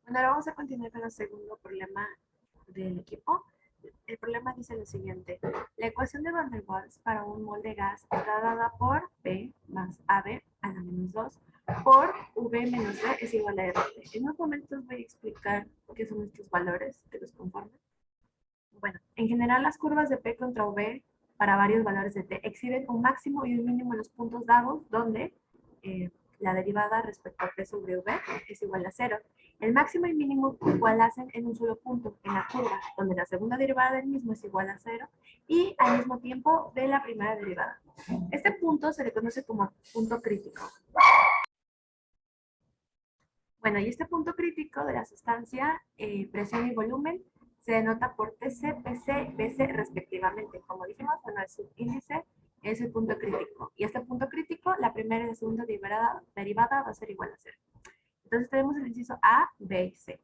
Bueno, ahora vamos a continuar con el segundo problema del equipo. El problema dice lo siguiente. La ecuación de Van der Waals para un mol de gas está dada por P más AB a la menos 2 por V menos B es igual a RT. En unos momentos voy a explicar qué son estos valores que los conforman. Bueno, en general las curvas de P contra V para varios valores de T exhiben un máximo y un mínimo en los puntos dados donde la derivada respecto a P sobre V es igual a 0. El máximo y mínimo igual hacen en un solo punto, en la curva, donde la segunda derivada del mismo es igual a 0 y al mismo tiempo de la primera derivada. Este punto se le conoce como punto crítico. Bueno, y este punto crítico de la sustancia, presión y volumen, se denota por TC, PC, BC respectivamente. Como dijimos, bueno, el subíndice es el punto crítico. Y este punto crítico, la primera y la segunda derivada va a ser igual a 0. Entonces tenemos el inciso A, B y C.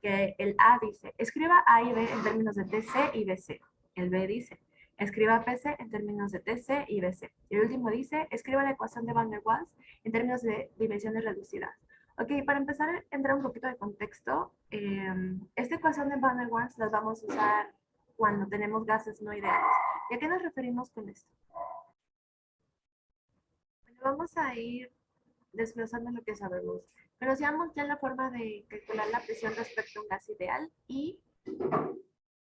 Que el A dice, escriba A y B en términos de TC y BC. El B dice, escriba PC en términos de TC y BC. Y el último dice, escriba la ecuación de Van der Waals en términos de dimensiones reducidas. Ok, para empezar a entrar un poquito de contexto, esta ecuación de Van der Waals las vamos a usar cuando tenemos gases no ideales. ¿Y a qué nos referimos con esto? Bueno, vamos a ir desglosando lo que sabemos. Conocíamos ya la forma de calcular la presión respecto a un gas ideal y,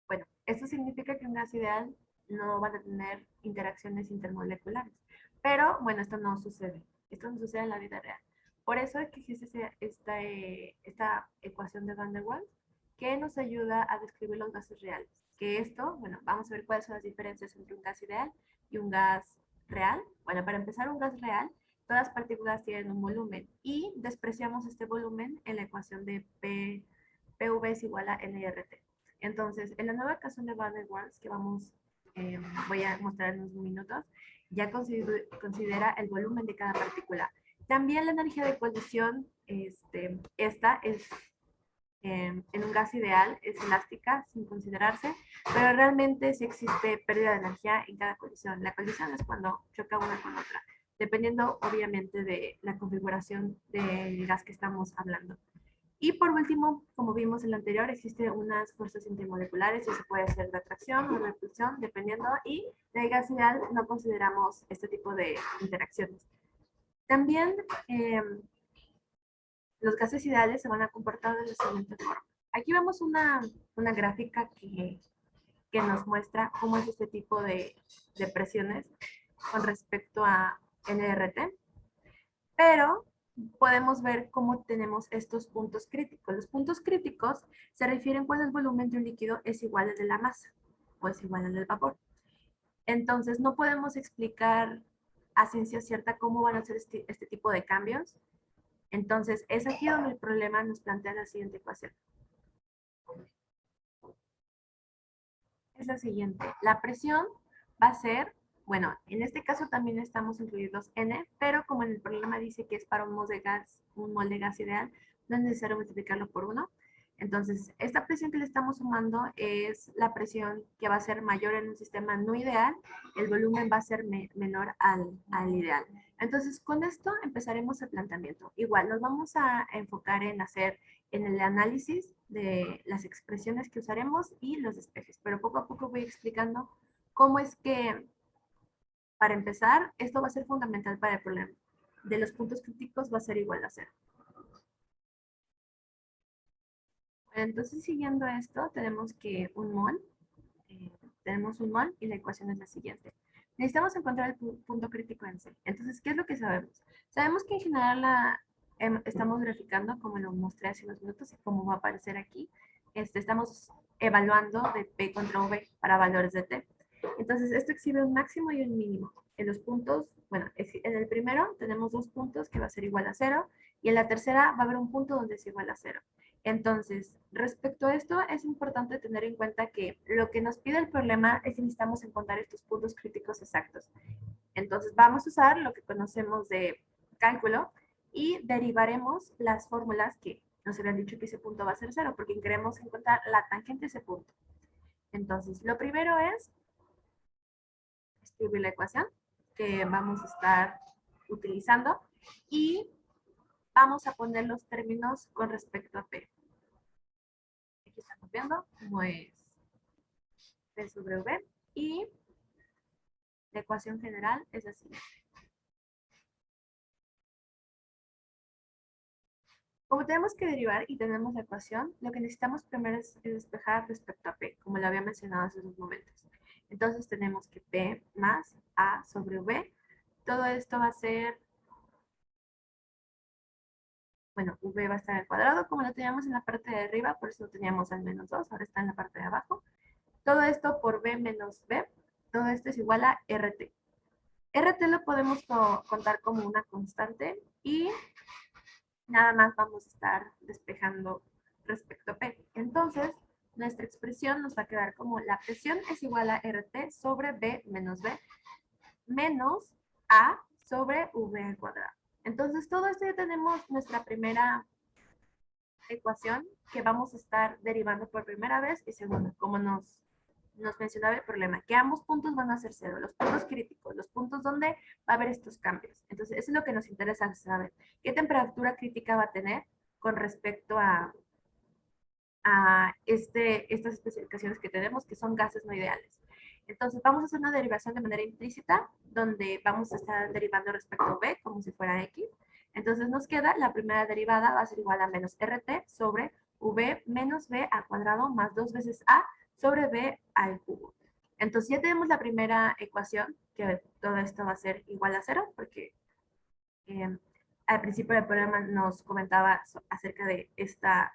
bueno, esto significa que un gas ideal no va a tener interacciones intermoleculares. Pero, bueno, esto no sucede. Esto no sucede en la vida real. Por eso es que existe esta ecuación de Van der Waals que nos ayuda a describir los gases reales. Que esto, bueno, vamos a ver cuáles son las diferencias entre un gas ideal y un gas real. Bueno, para empezar, un gas real, todas las partículas tienen un volumen y despreciamos este volumen en la ecuación de PV es igual a NRT. Entonces, en la nueva ecuación de Van der Waals que voy a mostrar en unos minutos, ya considera el volumen de cada partícula. También la energía de colisión, esta es en un gas ideal, es elástica sin considerarse, pero realmente sí existe pérdida de energía en cada colisión. La colisión es cuando choca una con otra, dependiendo obviamente de la configuración del gas que estamos hablando. Y por último, como vimos en el anterior, existen unas fuerzas intermoleculares y se puede hacer de atracción o repulsión, dependiendo, y en el gas ideal no consideramos este tipo de interacciones. También los gases ideales se van a comportar de la siguiente forma. Aquí vemos una gráfica que nos muestra cómo es este tipo de presiones con respecto a NRT, pero podemos ver cómo tenemos estos puntos críticos. Los puntos críticos se refieren cuando el volumen de un líquido es igual al de la masa o es igual al del vapor. Entonces, no podemos explicar a ciencia cierta cómo van a ser este tipo de cambios. Entonces, es aquí donde el problema nos plantea la siguiente ecuación. Es la siguiente. La presión va a ser, bueno, en este caso también estamos incluidos N, pero como en el problema dice que es para un mol de gas ideal, no es necesario multiplicarlo por 1. Entonces, esta presión que le estamos sumando es la presión que va a ser mayor en un sistema no ideal, el volumen va a ser menor al ideal. Entonces, con esto empezaremos el planteamiento. Igual, nos vamos a enfocar en el análisis de las expresiones que usaremos y los despejes, pero poco a poco voy explicando cómo es que, para empezar, esto va a ser fundamental para el problema. De los puntos críticos va a ser igual a 0. Entonces, siguiendo esto, tenemos que tenemos un mol y la ecuación es la siguiente. Necesitamos encontrar el punto crítico en C. Entonces, ¿qué es lo que sabemos? Sabemos que en general estamos graficando, como lo mostré hace unos minutos y como va a aparecer aquí, estamos evaluando de P contra V para valores de T. Entonces, esto exhibe un máximo y un mínimo. En los puntos, bueno, en el primero tenemos 2 puntos que va a ser igual a 0 y en la tercera va a haber un punto donde es igual a 0. Entonces, respecto a esto, es importante tener en cuenta que lo que nos pide el problema es que necesitamos encontrar estos puntos críticos exactos. Entonces, vamos a usar lo que conocemos de cálculo y derivaremos las fórmulas que nos habían dicho que ese punto va a ser 0, porque queremos encontrar la tangente de ese punto. Entonces, lo primero es escribir la ecuación que vamos a estar utilizando y vamos a poner los términos con respecto a P. Aquí estamos viendo cómo es B sobre V. Y la ecuación general es así. Como tenemos que derivar y tenemos la ecuación, lo que necesitamos primero es despejar respecto a P, como lo había mencionado hace unos momentos. Entonces tenemos que P más A sobre V. Todo esto va a ser, bueno, V va a estar al cuadrado, como lo teníamos en la parte de arriba, por eso lo teníamos al menos 2, ahora está en la parte de abajo. Todo esto por B menos B, todo esto es igual a RT. RT lo podemos contar como una constante y nada más vamos a estar despejando respecto a P. Entonces, nuestra expresión nos va a quedar como la presión es igual a RT sobre B menos A sobre V al cuadrado. Entonces, todo esto ya tenemos nuestra primera ecuación que vamos a estar derivando por primera vez y segunda, como nos mencionaba el problema, que ambos puntos van a ser cero, los puntos críticos, los puntos donde va a haber estos cambios. Entonces, eso es lo que nos interesa saber. ¿Qué temperatura crítica va a tener con respecto a estas especificaciones que tenemos, que son gases no ideales? Entonces, vamos a hacer una derivación de manera implícita, donde vamos a estar derivando respecto a B, como si fuera X. Entonces, nos queda, la primera derivada va a ser igual a menos RT sobre V menos B al cuadrado más 2 veces A sobre B al cubo. Entonces, ya tenemos la primera ecuación, que todo esto va a ser igual a cero, porque al principio del programa nos comentaba acerca de esta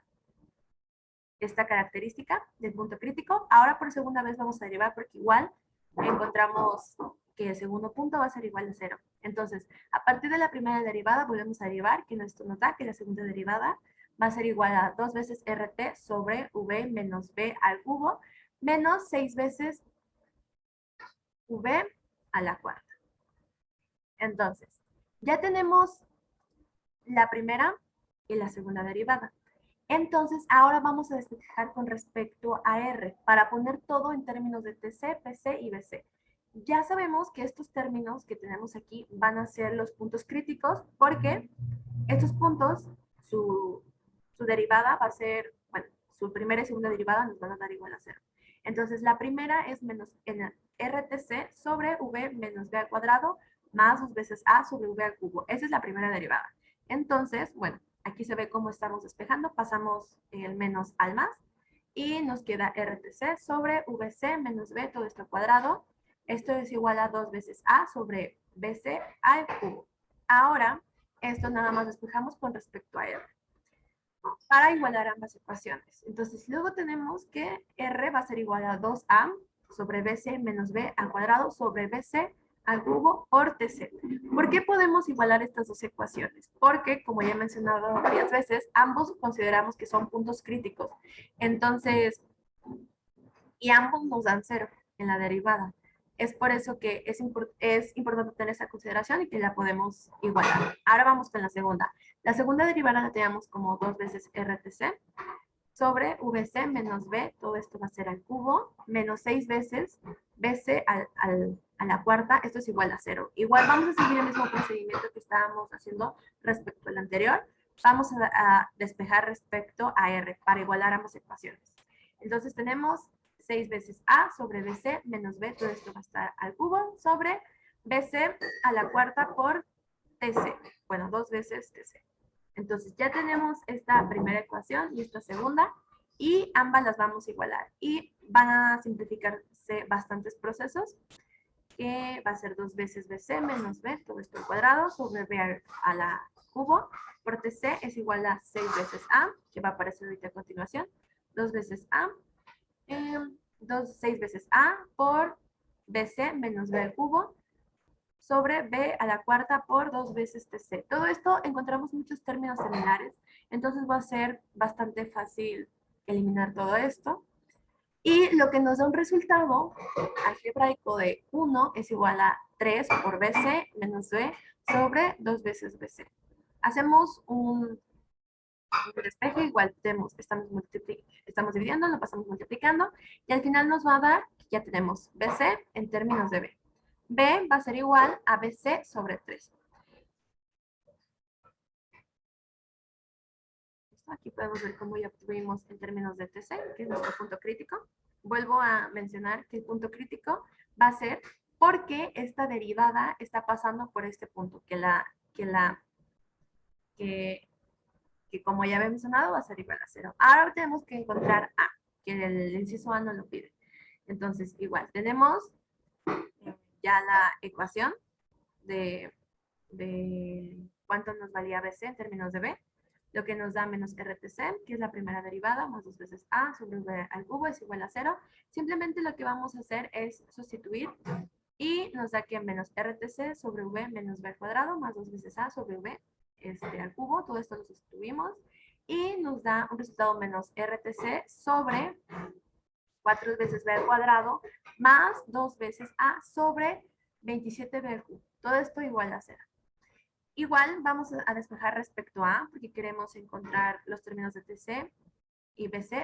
característica del punto crítico. Ahora por segunda vez vamos a derivar porque igual encontramos que el segundo punto va a ser igual a cero. Entonces, a partir de la primera derivada volvemos a derivar, que esto nos da que la segunda derivada va a ser igual a 2 veces RT sobre V menos B al cubo, menos 6 veces V a la cuarta. Entonces, ya tenemos la primera y la segunda derivada. Entonces, ahora vamos a despejar con respecto a R para poner todo en términos de TC, PC y BC. Ya sabemos que estos términos que tenemos aquí van a ser los puntos críticos porque estos puntos, su derivada va a ser, bueno, su primera y segunda derivada nos van a dar igual a cero. Entonces, la primera es menos en RTC sobre V menos B al cuadrado más 2 veces A sobre V al cubo. Esa es la primera derivada. Entonces, bueno, aquí se ve cómo estamos despejando. Pasamos el menos al más y nos queda RTC sobre VC menos B, todo esto al cuadrado. Esto es igual a 2 veces A sobre BC al cubo. Ahora, esto nada más despejamos con respecto a R para igualar ambas ecuaciones. Entonces, luego tenemos que R va a ser igual a 2A sobre BC menos B al cuadrado sobre BC al cubo por TC. ¿Por qué podemos igualar estas dos ecuaciones? Porque, como ya he mencionado varias veces, ambos consideramos que son puntos críticos. Entonces, y ambos nos dan cero en la derivada. Es por eso que es importante tener esa consideración y que la podemos igualar. Ahora vamos con la segunda. La segunda derivada la tenemos como 2 veces RTC sobre VC menos B, todo esto va a ser al cubo, menos 6 veces BC a la cuarta, esto es igual a 0. Igual vamos a seguir el mismo procedimiento que estábamos haciendo respecto al anterior. Vamos a despejar respecto a R para igualar ambas ecuaciones. Entonces tenemos 6 veces A sobre BC menos B, todo esto va a estar al cubo, sobre BC a la cuarta por TC. Bueno, 2 veces TC. Entonces ya tenemos esta primera ecuación y esta segunda y ambas las vamos a igualar. Y van a simplificarse bastantes procesos, que va a ser 2 veces BC menos B, todo esto al cuadrado, sobre B a la cubo, por TC es igual a 6 veces A, que va a aparecer ahorita a continuación, 2 veces A, 6 veces A por BC menos B al cubo, sobre B a la cuarta por 2 veces TC. Todo esto encontramos muchos términos similares, entonces va a ser bastante fácil eliminar todo esto. Y lo que nos da un resultado algebraico de 1 es igual a 3 por BC menos B sobre 2 veces BC. Hacemos un despeje, igual estamos dividiendo, lo pasamos multiplicando, y al final nos va a dar, ya tenemos BC en términos de B. B va a ser igual a BC sobre 3. esto. Aquí podemos ver cómo ya obtuvimos en términos de TC, que es nuestro punto crítico. Vuelvo a mencionar que el punto crítico va a ser porque esta derivada está pasando por este punto, que como ya había mencionado va a ser igual a 0. Ahora tenemos que encontrar A, que el inciso A nos lo pide. Entonces, igual, tenemos ya la ecuación de cuánto nos valía BC en términos de B, lo que nos da menos RTC, que es la primera derivada, más 2 veces A sobre V al cubo es igual a 0. Simplemente lo que vamos a hacer es sustituir y nos da que menos RTC sobre V menos B al cuadrado, más 2 veces A sobre V al cubo. Todo esto lo sustituimos y nos da un resultado menos RTC sobre 4 veces B al cuadrado más 2 veces A sobre 27B al cubo. Todo esto igual a 0. Igual vamos a despejar respecto a A, porque queremos encontrar los términos de TC y BC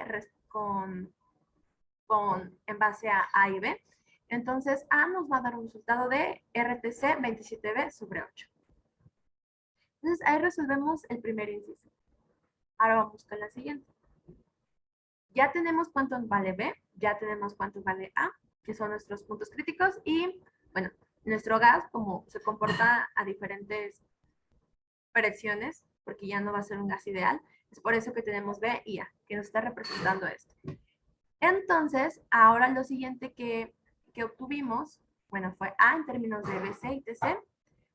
en base a y B. Entonces, A nos va a dar un resultado de RTC 27B sobre 8. Entonces, ahí resolvemos el primer inciso. Ahora vamos con la siguiente. Ya tenemos cuánto vale B, ya tenemos cuánto vale A, que son nuestros puntos críticos, y bueno, nuestro gas, como se comporta a diferentes presiones, porque ya no va a ser un gas ideal, es por eso que tenemos B y A, que nos está representando esto. Entonces, ahora lo siguiente que obtuvimos, bueno, fue A en términos de BC y TC.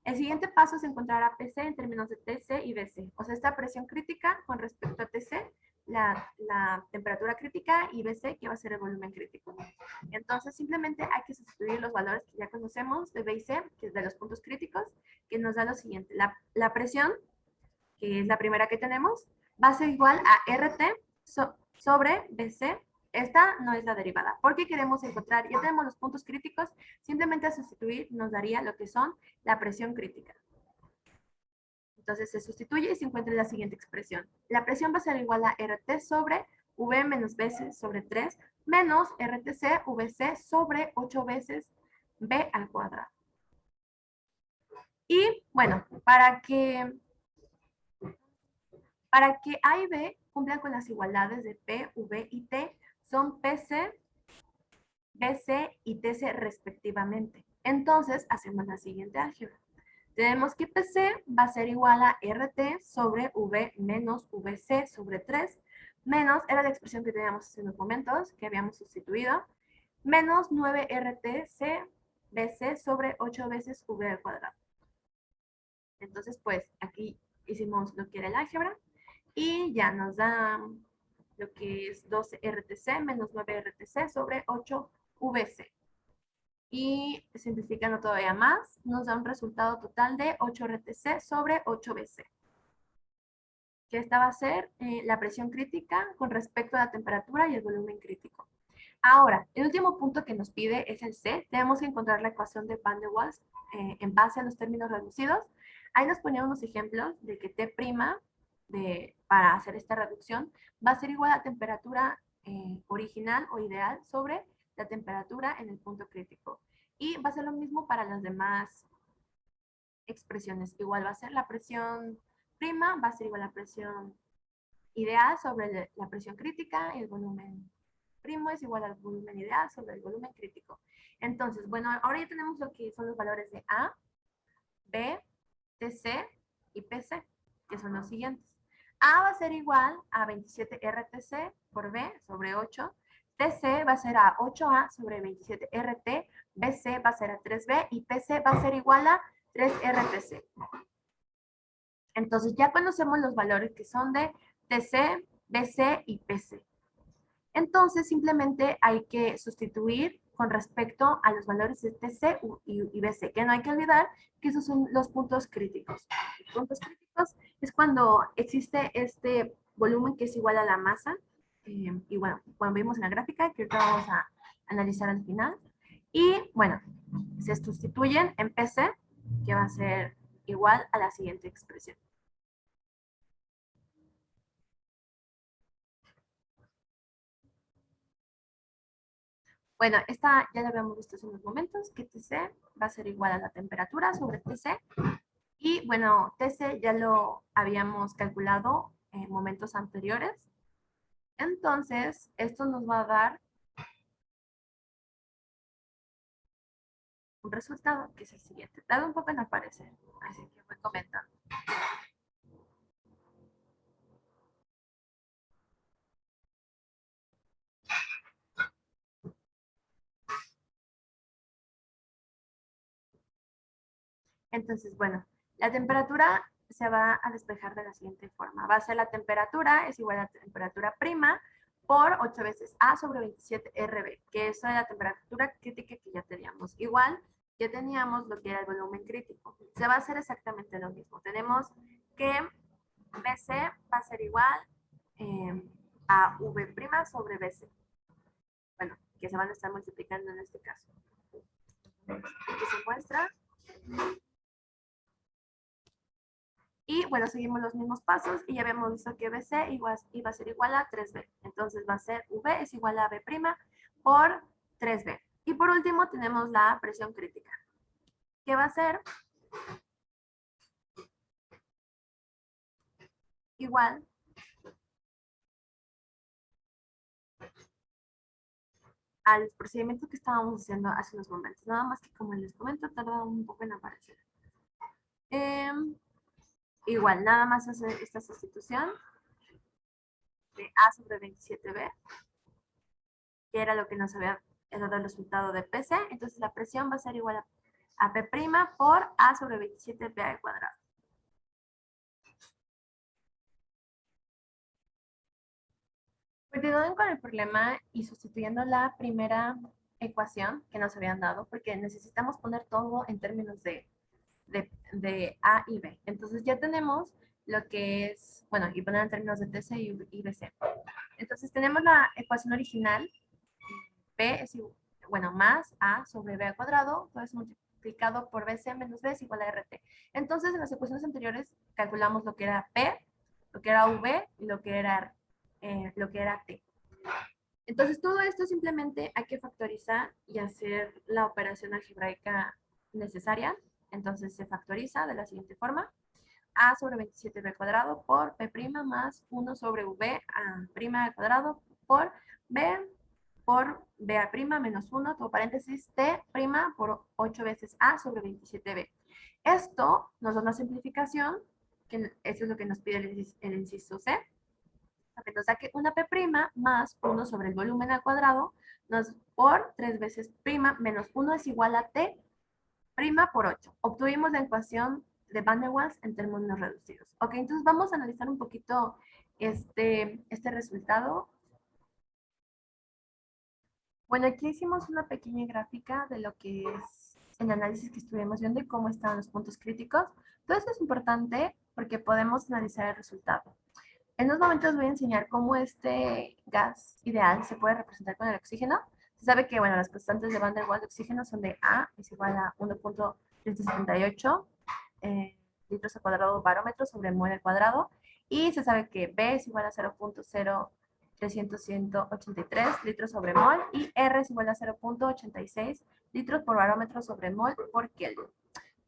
El siguiente paso es encontrar a PC en términos de TC y BC. O sea, esta presión crítica con respecto a TC, la temperatura crítica, y BC, que va a ser el volumen crítico. Entonces, simplemente hay que sustituir los valores que ya conocemos de B y C, que es de los puntos críticos, que nos da lo siguiente. La presión, que es la primera que tenemos, va a ser igual a RT sobre BC. Esta no es la derivada, porque queremos encontrar, ya tenemos los puntos críticos, simplemente a sustituir nos daría lo que son la presión crítica. Entonces se sustituye y se encuentra la siguiente expresión. La presión va a ser igual a RT sobre V menos BC sobre 3 menos RTC VC sobre 8 veces B al cuadrado. Y bueno, para que A y B cumplan con las igualdades de P, V y T, son PC, BC y TC respectivamente. Entonces, hacemos la siguiente álgebra. Tenemos que PC va a ser igual a RT sobre V menos VC sobre 3, menos, era la expresión que teníamos hace unos momentos, que habíamos sustituido, menos 9RTC BC sobre 8 veces V al cuadrado. Entonces, pues, aquí hicimos lo que era el álgebra, y ya nos da lo que es 12RTC menos 9RTC sobre 8VC. Y simplificando todavía más, nos da un resultado total de 8RTC sobre 8VC. Que esta va a ser la presión crítica con respecto a la temperatura y el volumen crítico. Ahora, el último punto que nos pide es el C. Tenemos que encontrar la ecuación de Van der Waals en base a los términos reducidos. Ahí nos ponía unos ejemplos de que T' para hacer esta reducción va a ser igual a temperatura original o ideal sobre la temperatura en el punto crítico. Y va a ser lo mismo para las demás expresiones. Igual va a ser la presión prima, va a ser igual a la presión ideal sobre la presión crítica, y el volumen primo es igual al volumen ideal sobre el volumen crítico. Entonces, bueno, ahora ya tenemos lo que son los valores de A, B, TC y PC, que son los siguientes. A va a ser igual a 27 RTC por B sobre 8. TC va a ser a 8A sobre 27 RT. BC va a ser a 3B y PC va a ser igual a 3 RTC. Entonces ya conocemos los valores que son de TC, BC y PC. Entonces simplemente hay que sustituir con respecto a los valores de TC y BC, que no hay que olvidar que esos son los puntos críticos. Los puntos críticos es cuando existe este volumen que es igual a la masa, y bueno, cuando vimos en la gráfica, que ahorita vamos a analizar al final. Y bueno, se sustituyen en PC, que va a ser igual a la siguiente expresión. Bueno, esta ya la habíamos visto hace unos momentos, que TC va a ser igual a la temperatura sobre TC. Y bueno, TC ya lo habíamos calculado momentos anteriores. Entonces, esto nos va a dar un resultado que es el siguiente. Tarda un poco en aparecer, así que voy comentando. Entonces, bueno, la temperatura se va a despejar de la siguiente forma. Va a ser la temperatura es igual a la temperatura prima por 8 veces A sobre 27 RB, que esa es la temperatura crítica que ya teníamos. Igual, ya teníamos lo que era el volumen crítico. Se va a hacer exactamente lo mismo. Tenemos que BC va a ser igual a V' sobre BC. Bueno, que se van a estar multiplicando en este caso. Aquí se muestra. Y bueno, seguimos los mismos pasos y ya habíamos visto que BC iba a ser igual a 3B. Entonces va a ser V es igual a B' por 3B. Y por último tenemos la presión crítica, que va a ser igual al procedimiento que estábamos haciendo hace unos momentos. Nada más que como les comento, tarda un poco en aparecer. Igual, nada más hacer esta sustitución de A sobre 27B, que era lo que nos había dado el resultado de PC. Entonces la presión va a ser igual a P' por A sobre 27B al cuadrado. Continuando con el problema y sustituyendo la primera ecuación que nos habían dado, porque necesitamos poner todo en términos de A y B. Entonces ya tenemos lo que es, bueno, y poner en términos de TC y BC. Entonces tenemos la ecuación original, B es igual, bueno, más A sobre B al cuadrado, todo es multiplicado por BC menos B es igual a RT. Entonces en las ecuaciones anteriores calculamos lo que era P, lo que era V y lo que era T. Entonces, todo esto simplemente hay que factorizar y hacer la operación algebraica necesaria. Entonces, se factoriza de la siguiente forma. A sobre 27b cuadrado por P' más 1 sobre V a prima al cuadrado por B por BA' menos 1, todo paréntesis, T' por 8 veces A sobre 27b. Esto nos da una simplificación, que eso es lo que nos pide el inciso C. Que nos da que una P' más 1 sobre el volumen al cuadrado nos por 3 veces prima menos 1 es igual a T' por 8. Obtuvimos la ecuación de Van der Waals en términos reducidos. Ok, entonces vamos a analizar un poquito este resultado. Bueno, aquí hicimos una pequeña gráfica de lo que es el análisis que estuvimos viendo y cómo estaban los puntos críticos. Todo esto es importante porque podemos analizar el resultado. En unos momentos voy a enseñar cómo este gas ideal se puede representar con el oxígeno. Se sabe que, bueno, las constantes de Van der Waals de oxígeno son de A es igual a 1.378 litros al cuadrado barómetro sobre mol al cuadrado. Y se sabe que B es igual a 0.0383 litros sobre mol y R es igual a 0.86 litros por barómetro sobre mol por Kelvin.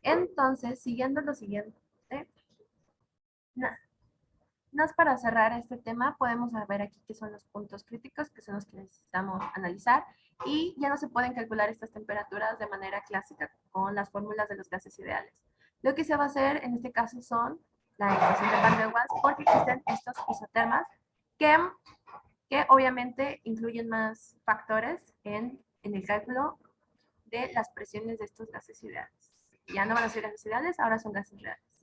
Entonces, siguiendo lo siguiente, más para cerrar este tema, podemos ver aquí qué son los puntos críticos, que son los que necesitamos analizar, y ya no se pueden calcular estas temperaturas de manera clásica con las fórmulas de los gases ideales. Lo que se va a hacer en este caso son la ecuación de Van der Waals, porque existen estos isotermas que obviamente incluyen más factores en el cálculo de las presiones de estos gases ideales. Ya no van a ser gases ideales, ahora son gases reales.